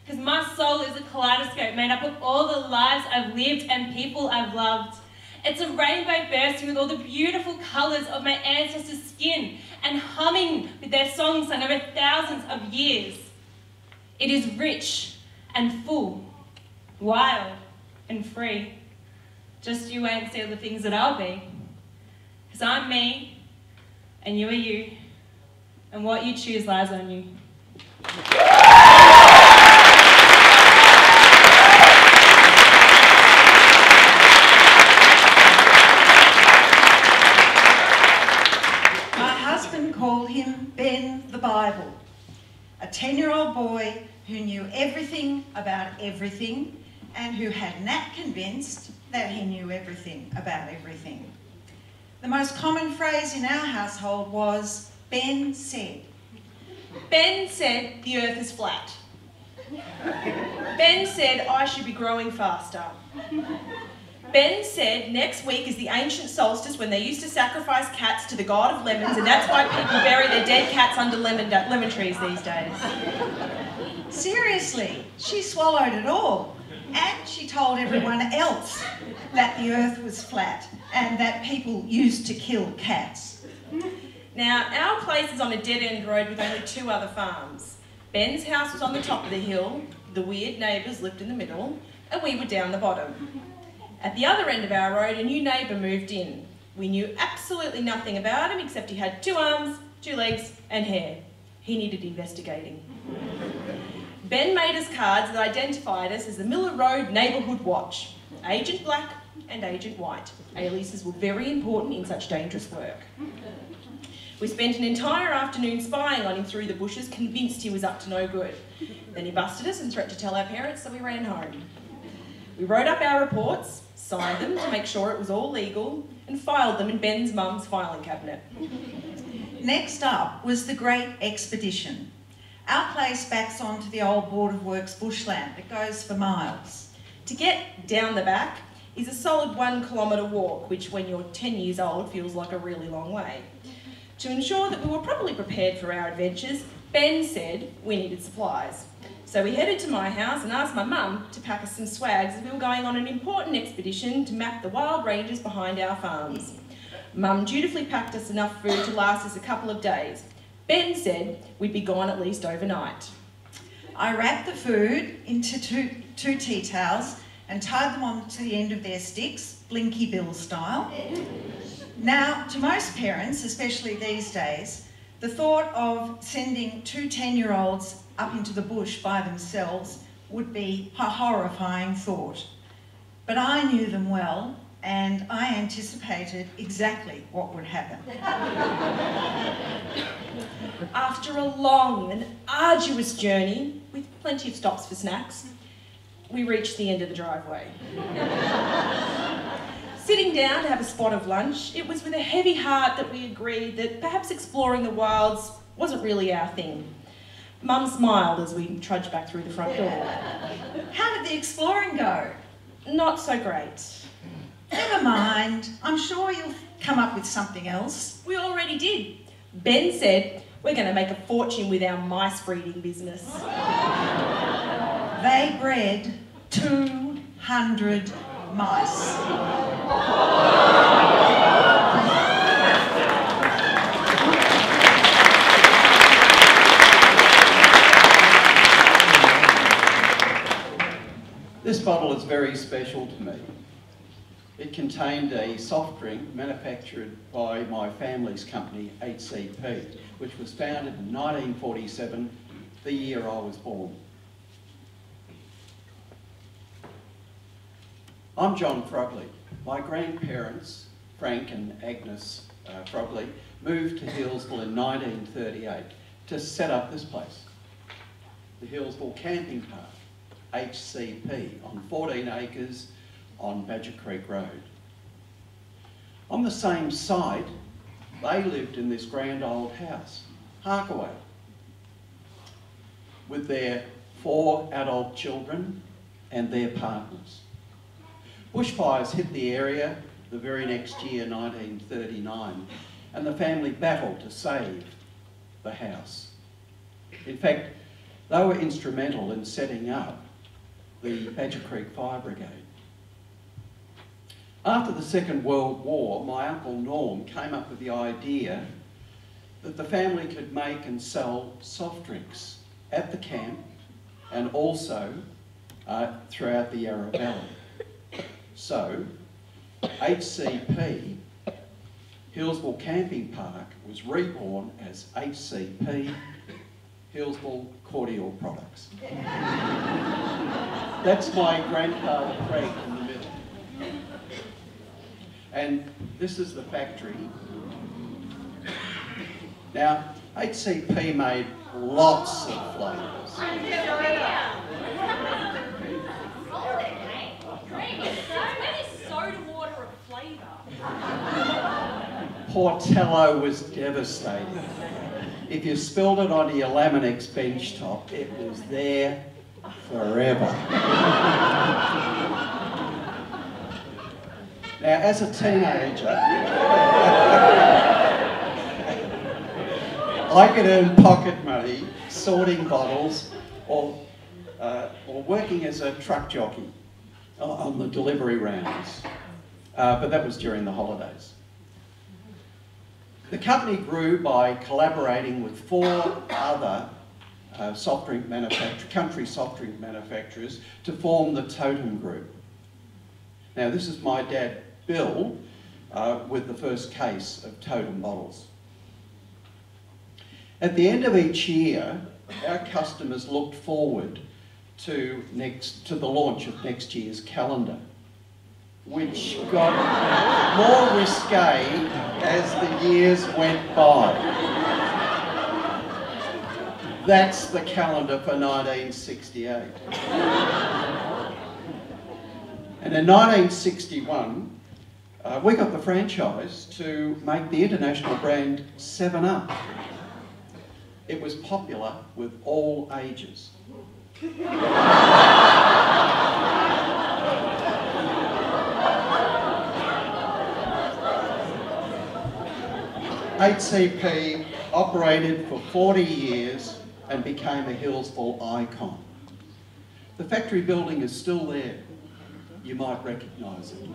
Because my soul is a kaleidoscope made up of all the lives I've lived and people I've loved. It's a rainbow bursting with all the beautiful colours of my ancestors' skin and humming with their songs sung over thousands of years. It is rich and full, wild and free. Just you wait and see all the things that I'll be. Because I'm me, and you are you, and what you choose lies on you. My husband called him Ben the Bible, a 10-year-old boy who knew everything about everything and who had Nat convinced that he knew everything about everything. The most common phrase in our household was, Ben said. Ben said the earth is flat. Ben said I should be growing faster. Ben said next week is the ancient solstice when they used to sacrifice cats to the god of lemons, and that's why people bury their dead cats under lemon trees these days. Seriously, she swallowed it all. And she told everyone else that the earth was flat and that people used to kill cats. Now, our place is on a dead-end road with only 2 other farms. Ben's house was on the top of the hill, the weird neighbours lived in the middle, and we were down the bottom. At the other end of our road, a new neighbour moved in. We knew absolutely nothing about him except he had 2 arms, 2 legs and hair. He needed investigating. Ben made us cards that identified us as the Miller Road Neighbourhood Watch, Agent Black and Agent White. Aliases were very important in such dangerous work. We spent an entire afternoon spying on him through the bushes, convinced he was up to no good. Then he busted us and threatened to tell our parents, so we ran home. We wrote up our reports, signed them to make sure it was all legal, and filed them in Ben's mum's filing cabinet. Next up was the Great Expedition. Our place backs onto the old Board of Works bushland that goes for miles. To get down the back is a solid 1 kilometre walk, which when you're 10 years old feels like a really long way. To ensure that we were properly prepared for our adventures, Ben said we needed supplies. So we headed to my house and asked my mum to pack us some swags as we were going on an important expedition to map the wild ranges behind our farms. Mum dutifully packed us enough food to last us a couple of days. Ben said we'd be gone at least overnight. I wrapped the food into two tea towels and tied them onto the end of their sticks, Blinky Bill style. Now, to most parents, especially these days, the thought of sending 2 10-year-olds up into the bush by themselves would be a horrifying thought. But I knew them well, and I anticipated exactly what would happen. After a long and arduous journey, with plenty of stops for snacks, we reached the end of the driveway. Sitting down to have a spot of lunch, it was with a heavy heart that we agreed that perhaps exploring the wilds wasn't really our thing. Mum smiled as we trudged back through the front door. How did the exploring go? Not so great. Never mind. I'm sure you'll come up with something else. We already did. Ben said we're going to make a fortune with our mice breeding business. They bred 200 mice. This bottle is very special to me. It contained a soft drink manufactured by my family's company, HCP, which was founded in 1947, the year I was born. I'm John Frogley. My grandparents, Frank and Agnes Frogley, moved to Healesville in 1938 to set up this place, the Healesville Camping Park, HCP, on 14 acres on Badger Creek Road. On the same site, they lived in this grand old house, Harkaway, with their 4 adult children and their partners. Bushfires hit the area the very next year, 1939, and the family battled to save the house. In fact, they were instrumental in setting up the Badger Creek Fire Brigade. After the Second World War, my Uncle Norm came up with the idea that the family could make and sell soft drinks at the camp and also throughout the Yarra Valley. So, HCP, Healesville Camping Park, was reborn as HCP, Healesville Cordial Products. That's my grandfather Craig in the middle. And this is the factory. Now, HCP made lots of flavours. Soda water of flavour. Portello was devastating. If you spilled it onto your Laminex bench top, it was there forever. Now, as a teenager, I could earn pocket money sorting bottles or working as a truck jockey on the delivery rounds, but that was during the holidays. The company grew by collaborating with 4 other country soft drink manufacturers to form the Totem Group. Now, this is my dad, Bill, with the first case of Totem bottles. At the end of each year, our customers looked forward to the launch of next year's calendar, which got more risque as the years went by. That's the calendar for 1968. And in 1961, we got the franchise to make the international brand 7-Up. It was popular with all ages. HCP operated for 40 years and became a Healesville icon. The factory building is still there. You might recognise it.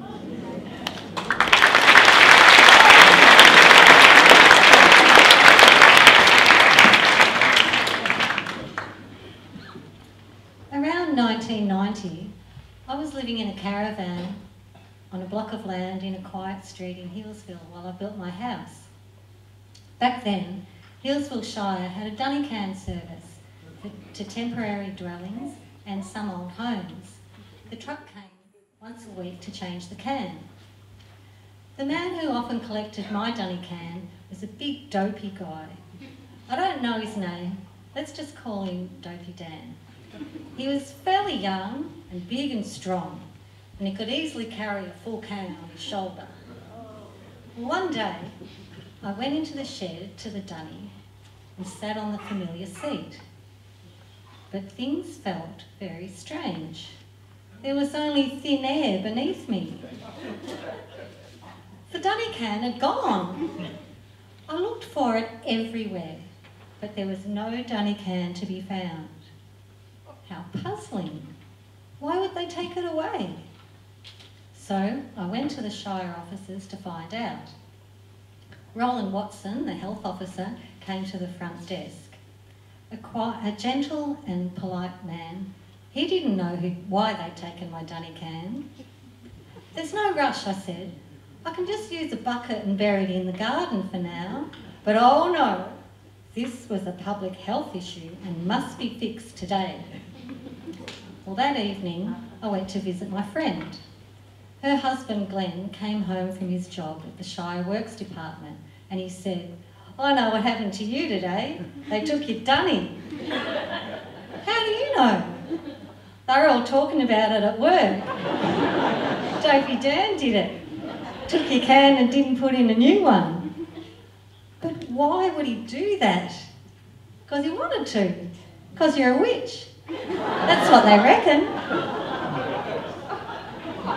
Around 1990, I was living in a caravan on a block of land in a quiet street in Healesville while I built my house. Back then, Healesville Shire had a dunny can service to temporary dwellings and some old homes. The truck came once a week to change the can. The man who often collected my dunny can was a big dopey guy. I don't know his name, let's just call him Dopey Dan. He was fairly young and big and strong, and he could easily carry a full can on his shoulder. One day, I went into the shed to the dunny and sat on the familiar seat. But things felt very strange. There was only thin air beneath me. The dunny can had gone. I looked for it everywhere, but there was no dunny can to be found. How puzzling. Why would they take it away? So I went to the Shire offices to find out. Roland Watson, the health officer, came to the front desk. A gentle and polite man. He didn't know why they'd taken my dunny can. There's no rush, I said. I can just use a bucket and bury it in the garden for now. But oh no, this was a public health issue and must be fixed today. Well, that evening, I went to visit my friend. Her husband, Glenn, came home from his job at the Shire Works Department and he said, I know what happened to you today. They took your dunny. How do you know? They were all talking about it at work. Dopey Dan did it. Took your can and didn't put in a new one. But why would he do that? Because he wanted to. Because you're a witch. That's what they reckon.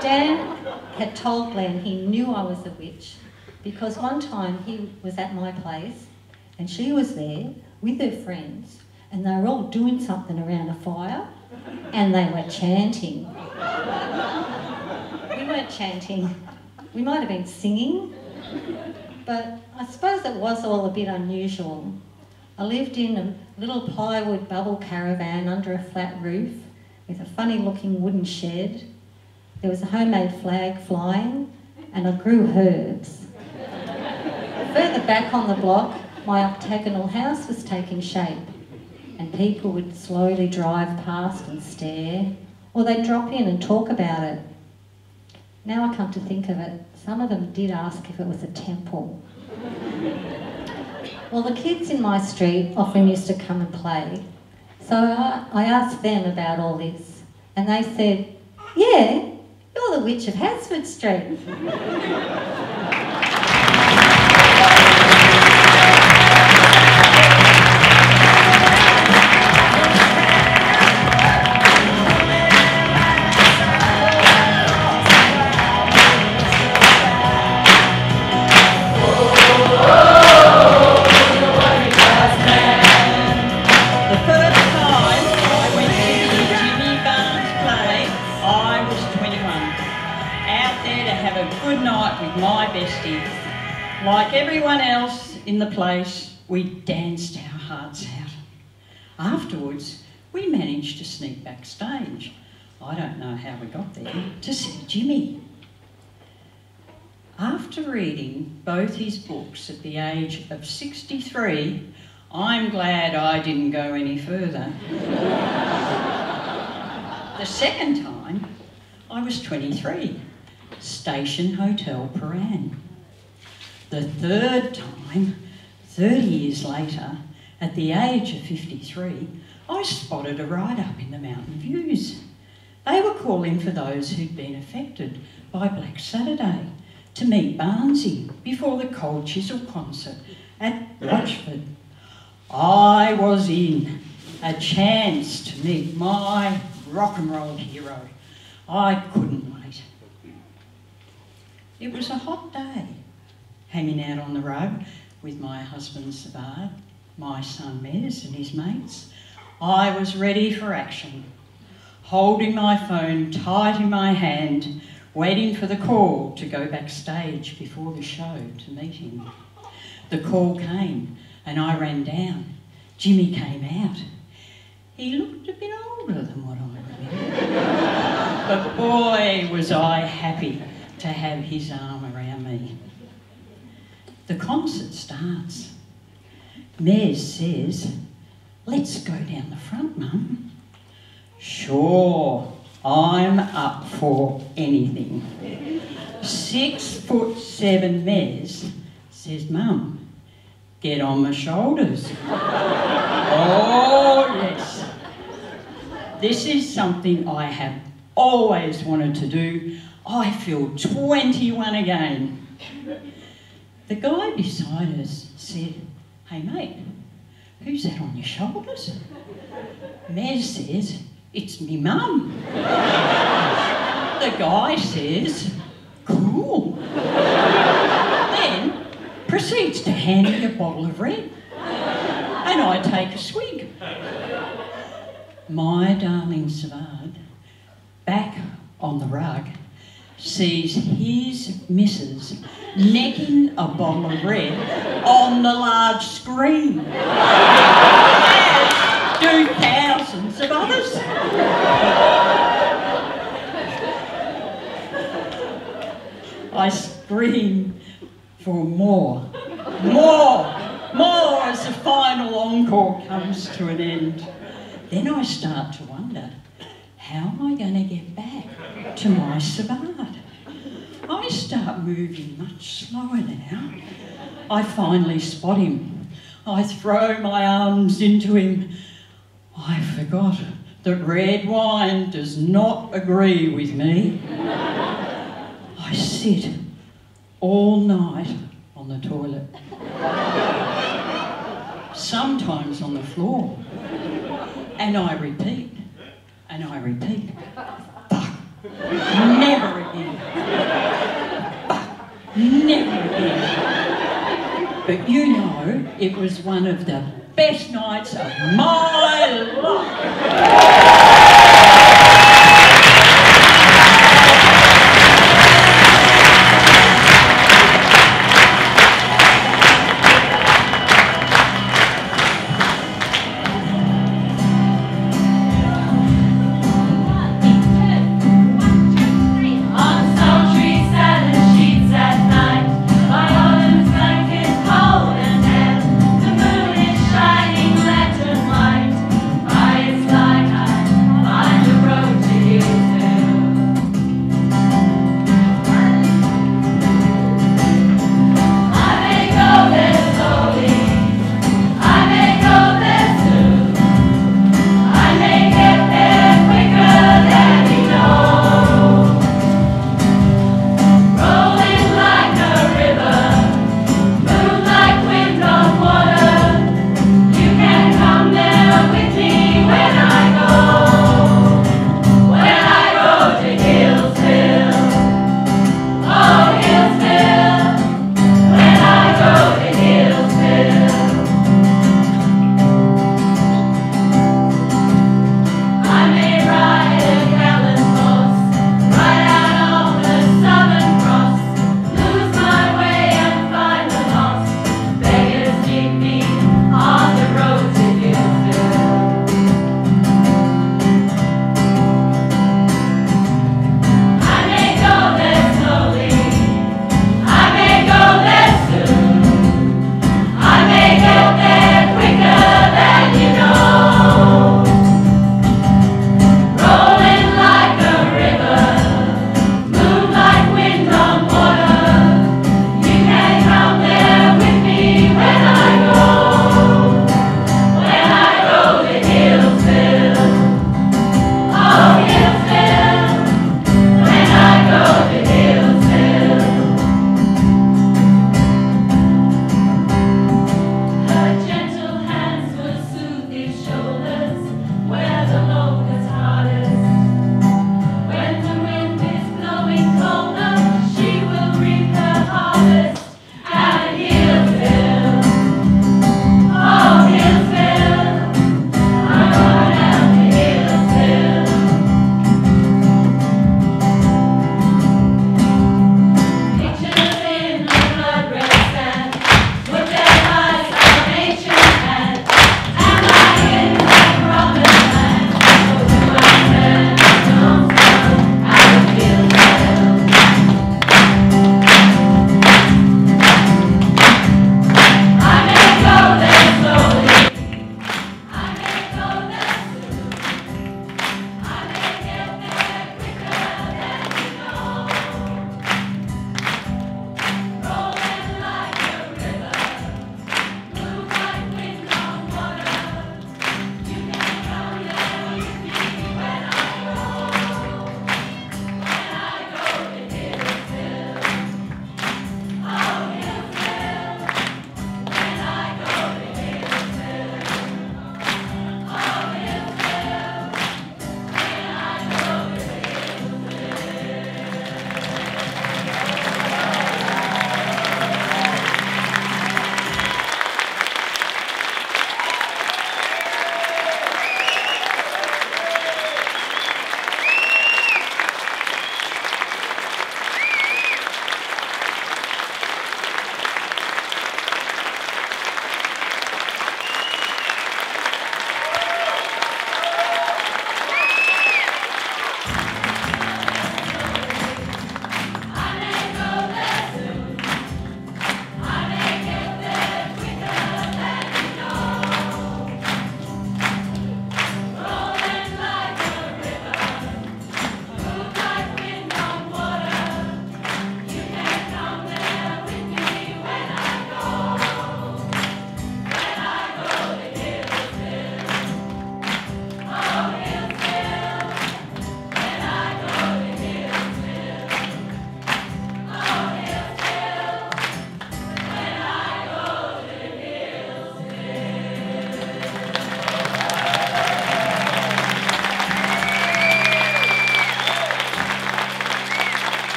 Dan had told Glenn he knew I was a witch because one time he was at my place and she was there with her friends and they were all doing something around a fire and they were chanting. We weren't chanting. We might have been singing, but I suppose it was all a bit unusual. I lived in a little plywood bubble caravan under a flat roof with a funny looking wooden shed. There was a homemade flag flying and I grew herbs. Further back on the block, my octagonal house was taking shape and people would slowly drive past and stare, or they'd drop in and talk about it. Now I come to think of it, some of them did ask if it was a temple. Well, the kids in my street often used to come and play, so I asked them about all this, and they said, yeah, you're the witch of Hasford Street. Like everyone else in the place, we danced our hearts out. Afterwards, we managed to sneak backstage. I don't know how we got there, to see Jimmy. After reading both his books at the age of 63, I'm glad I didn't go any further. The second time, I was 23, Station Hotel Paran. The third time, 30 years later, at the age of 53, I spotted a write-up in the Mountain Views. They were calling for those who'd been affected by Black Saturday to meet Barnsey before the Cold Chisel concert at Rochford. I was in, a chance to meet my rock and roll hero. I couldn't wait. It was a hot day, hanging out on the rug with my husband Savard, my son Mez and his mates. I was ready for action, holding my phone tight in my hand, waiting for the call to go backstage before the show to meet him. The call came and I ran down. Jimmy came out. He looked a bit older than what I remember. But boy, was I happy to have his arm around me. The concert starts. Mez says, let's go down the front, Mum. Sure, I'm up for anything. 6'7" Mez says, Mum, get on my shoulders. Oh, yes. This is something I have always wanted to do. I feel 21 again. The guy beside us said, hey mate, who's that on your shoulders? Mez says, it's me mum. The guy says, cool. Then proceeds to hand me a bottle of red. And I take a swig. My darling Savard, back on the rug, sees his missus necking a bottle of red on the large screen, as do thousands of others. I scream for more as the final encore comes to an end. Then I start to wonder, how am I going to get back to my Savard? I start moving much slower now. I finally spot him. I throw my arms into him. I forgot that red wine does not agree with me. I sit all night on the toilet, sometimes on the floor, and I repeat, fuck, never again, fuck, never again. But you know, it was one of the best nights of my life.